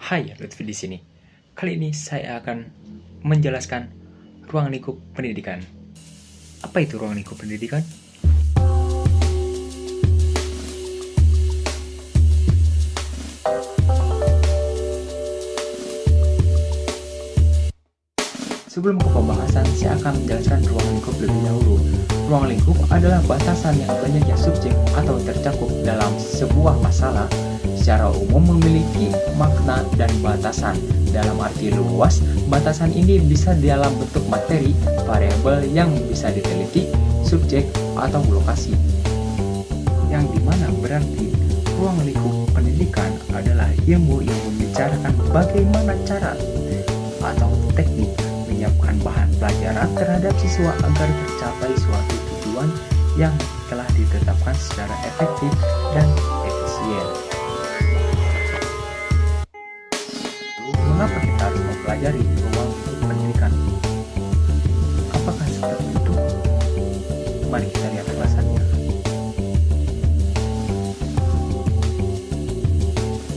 Hai, Lutfi di sini. Kali ini saya akan menjelaskan ruang lingkup pendidikan. Apa itu ruang lingkup pendidikan? Sebelum ke pembahasan, saya akan menjelaskan ruang lingkup lebih dahulu. Ruang lingkup adalah batasan yang banyaknya subjek atau tercakup dalam sebuah masalah secara umum memiliki makna dan batasan. Dalam arti luas, batasan ini bisa dalam bentuk materi, variabel yang bisa diteliti, subjek, atau lokasi. Yang dimana berarti ruang lingkup pendidikan adalah ilmu yang membicarakan bagaimana cara atau teknik menyiapkan bahan pelajaran terhadap siswa agar tercapai suatu tujuan yang telah ditetapkan secara efektif dan efisien. Mengapa kita harus mempelajari ruang lingkup pendidikan? Apakah seperti itu? Mari kita lihat alasannya.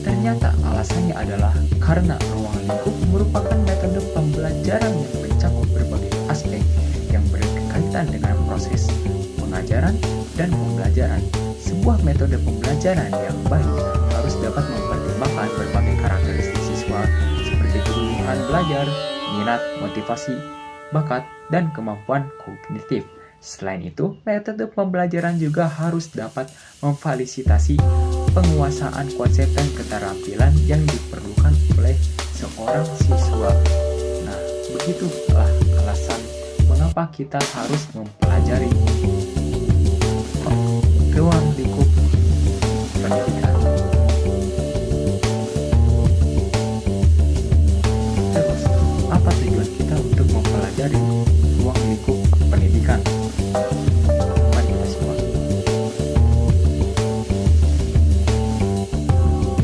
Ternyata alasannya adalah karena ruang lingkup merupakan metode pembelajaran yang mencakup berbagai aspek yang berkaitan dengan proses pengajaran dan pembelajaran. Sebuah metode pembelajaran yang baik harus dapat mempertimbangkan berbagai karakteristik siswa seperti kebutuhan belajar, minat, motivasi, bakat, dan kemampuan kognitif. Selain itu, metode pembelajaran juga harus dapat memfasilitasi penguasaan konsep dan keterampilan yang diperlukan oleh seorang siswa. Nah, begitulah alasan mengapa kita harus mempelajari ruang lingkup pendidikan. Terus, apa tujuan kita untuk mempelajari ruang lingkup pendidikan? Mari kita simak.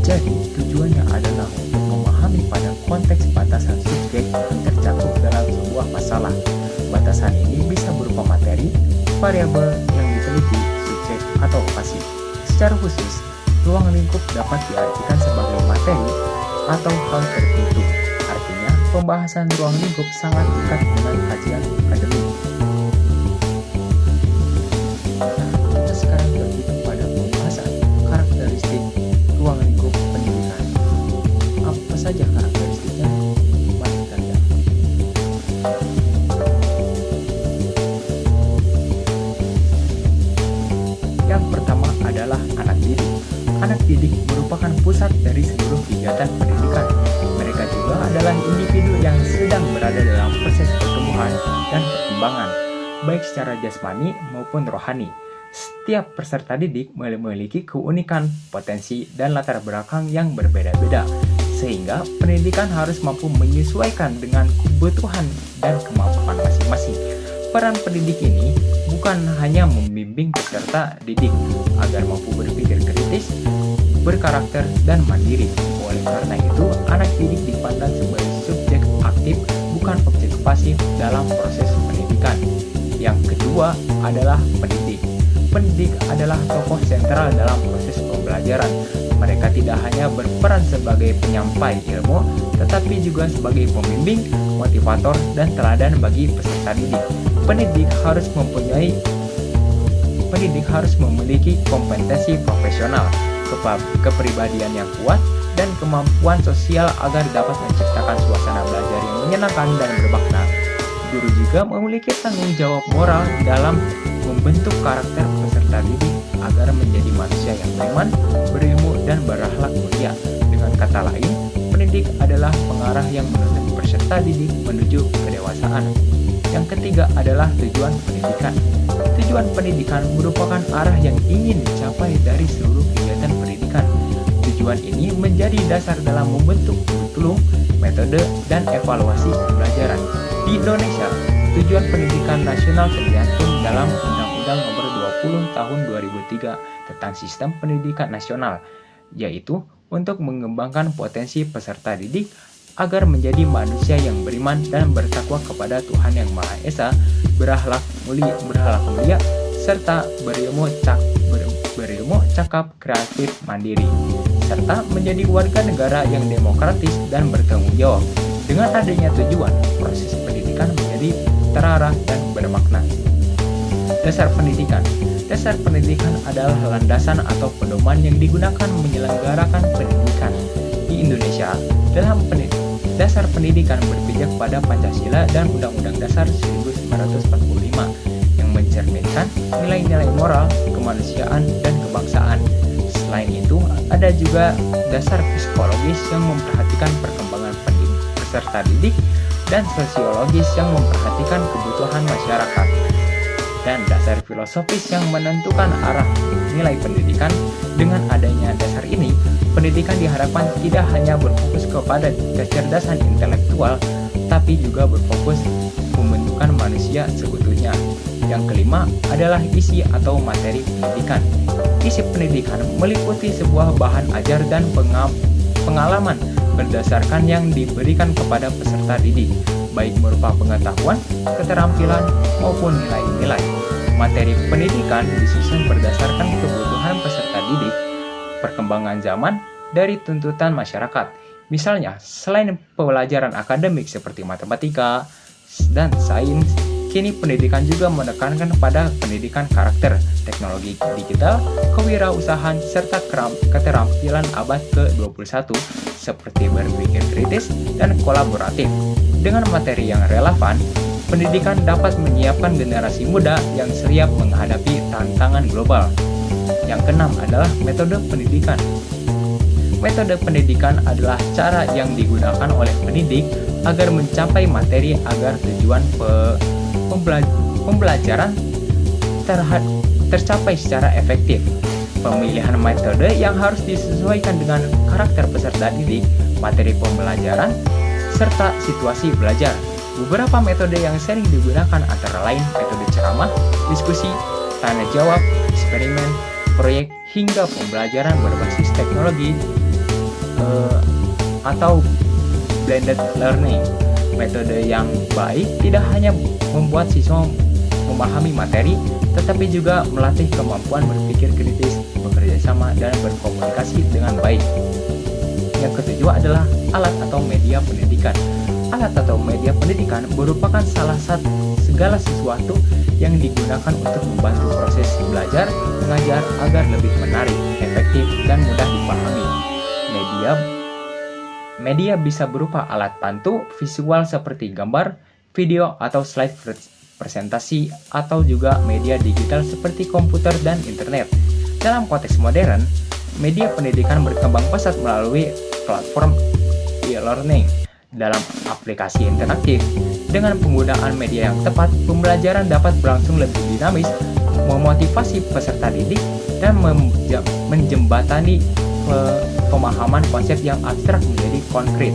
Jadi, tujuannya adalah untuk memahami pada konteks batasan subjek yang tercakup dalam sebuah masalah. Batasan ini bisa berupa materi, variabel yang diteliti, subjek, atau lokasi. Secara khusus, ruang lingkup dapat diartikan sebagai materi atau hal tertentu. Artinya, pembahasan ruang lingkup sangat dekat dengan kajian akademik. Nah, kita sekarang berhitung pada pembahasan karakteristik ruang lingkup pendidikan. Apa saja karakteristiknya? Mari kita lihat. Yang pertama adalah anak didik. Anak didik merupakan pusat dari seluruh kegiatan pendidikan. Mereka juga adalah individu yang sedang berada dalam proses pertumbuhan dan perkembangan, baik secara jasmani maupun rohani. Setiap peserta didik memiliki keunikan, potensi, dan latar belakang yang berbeda-beda, sehingga pendidikan harus mampu menyesuaikan dengan kebutuhan dan kemampuan masing-masing. Peran pendidik ini bukan hanya membimbing peserta didik agar mampu berpikir kritis, berkarakter, dan mandiri. Oleh karena itu, anak didik dipandang sebagai subjek aktif, bukan objek pasif dalam proses pendidikan. Yang kedua adalah pendidik. Pendidik adalah tokoh sentral dalam proses pembelajaran. Mereka tidak hanya berperan sebagai penyampai ilmu, tetapi juga sebagai pembimbing, motivator, dan teladan bagi peserta didik. Pendidik harus memiliki kompetensi profesional, kepribadian yang kuat, dan kemampuan sosial agar dapat menciptakan suasana belajar yang menyenangkan dan bermakna. Guru juga memiliki tanggung jawab moral dalam membentuk karakter peserta didik agar menjadi manusia yang beriman, berilmu, dan berakhlak mulia. Dengan kata lain, pendidik adalah pengarah yang menuntun peserta didik menuju kedewasaan. Yang ketiga adalah tujuan pendidikan. Tujuan pendidikan merupakan arah yang ingin dicapai dari seluruh kegiatan pendidikan. Tujuan ini menjadi dasar dalam membentuk kurikulum, metode, dan evaluasi pembelajaran. Di Indonesia, tujuan pendidikan nasional tercantum dalam Undang-Undang Nomor 20 Tahun 2003 tentang Sistem Pendidikan Nasional, yaitu untuk mengembangkan potensi peserta didik agar menjadi manusia yang beriman dan bertakwa kepada Tuhan Yang Maha Esa, berakhlak mulia, serta berilmu, cakap, kreatif, mandiri. serta menjadi warga negara yang demokratis dan bertanggung jawab. Dengan adanya tujuan, proses pendidikan menjadi terarah dan bermakna. Dasar pendidikan. Dasar pendidikan adalah landasan atau pedoman yang digunakan menyelenggarakan pendidikan. Di Indonesia, dalam dasar pendidikan berpijak pada Pancasila dan Undang-Undang Dasar 1945 yang mencerminkan nilai-nilai moral, kemanusiaan, dan kebangsaan. Selain itu, ada juga dasar psikologis yang memperhatikan perkembangan peserta didik dan sosiologis yang memperhatikan kebutuhan masyarakat, dan dasar filosofis yang menentukan arah nilai pendidikan. Dengan adanya dasar ini, pendidikan diharapkan tidak hanya berfokus kepada kecerdasan intelektual, tapi juga berfokus pembentukan manusia seutuhnya. Yang kelima adalah isi atau materi pendidikan. Isi pendidikan meliputi sebuah bahan ajar dan pengalaman berdasarkan yang diberikan kepada peserta didik, baik berupa pengetahuan, keterampilan, maupun nilai-nilai. Materi pendidikan disusun berdasarkan kebutuhan peserta didik, perkembangan zaman, dari tuntutan masyarakat. Misalnya, selain pelajaran akademik seperti matematika dan sains, kini pendidikan juga menekankan pada pendidikan karakter, teknologi digital, kewirausahaan, serta keterampilan abad ke-21 seperti berpikir kritis dan kolaboratif. Dengan materi yang relevan, pendidikan dapat menyiapkan generasi muda yang siap menghadapi tantangan global. Yang keenam adalah metode pendidikan. Metode pendidikan adalah cara yang digunakan oleh pendidik agar mencapai materi agar tujuan pembelajaran tercapai secara efektif. Pemilihan metode yang harus disesuaikan dengan karakter peserta didik, materi pembelajaran, serta situasi belajar. Beberapa metode yang sering digunakan antara lain metode ceramah, diskusi, tanya jawab, eksperimen, proyek, hingga pembelajaran berbasis teknologi atau blended learning. Metode yang baik tidak hanya membuat siswa memahami materi, tetapi juga melatih kemampuan berpikir kritis, bekerja sama, dan berkomunikasi dengan baik. Yang ketujuh adalah alat atau media pendidikan. Alat atau media pendidikan merupakan salah satu segala sesuatu yang digunakan untuk membantu proses belajar mengajar agar lebih menarik, efektif, dan mudah dipahami. Media bisa berupa alat bantu visual seperti gambar, video, atau slide presentasi, atau juga media digital seperti komputer dan internet. Dalam konteks modern, media pendidikan berkembang pesat melalui platform e-learning. Dalam aplikasi interaktif, dengan penggunaan media yang tepat, pembelajaran dapat berlangsung lebih dinamis, memotivasi peserta didik, dan menjembatani pemahaman konsep yang abstrak menjadi konkret.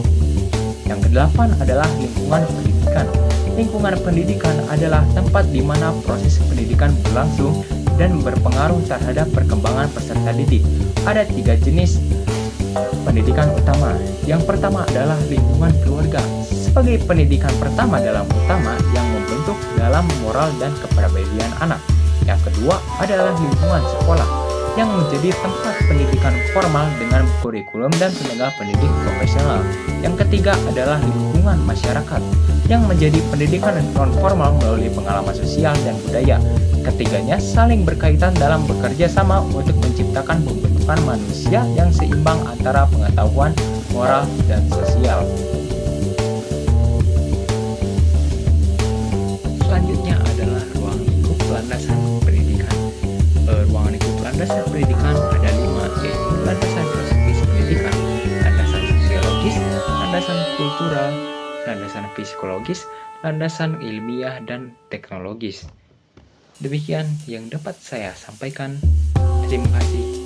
Yang kedelapan adalah lingkungan pendidikan. Lingkungan pendidikan adalah tempat di mana proses pendidikan berlangsung dan berpengaruh terhadap perkembangan peserta didik. Ada 3 jenis pendidikan utama. Yang pertama adalah lingkungan keluarga, sebagai pendidikan pertama dalam utama yang membentuk dalam moral dan kepribadian anak. Yang kedua adalah lingkungan sekolah, yang menjadi tempat pendidikan formal dengan kurikulum dan tenaga pendidik profesional. Yang ketiga adalah lingkungan masyarakat, yang menjadi pendidikan non formal melalui pengalaman sosial dan budaya. Ketiganya saling berkaitan dalam bekerja sama untuk menciptakan pembentukan manusia yang seimbang antara pengetahuan, moral, dan sosial. Selanjutnya adalah ruang lingkup landasan pendidikan. Ruang lingkup landasan pendidikan ada 5, yaitu landasan filosofis pendidikan, landasan sosiologis, landasan kultural, landasan psikologis, landasan ilmiah, dan teknologis. Demikian yang dapat saya sampaikan. Terima kasih.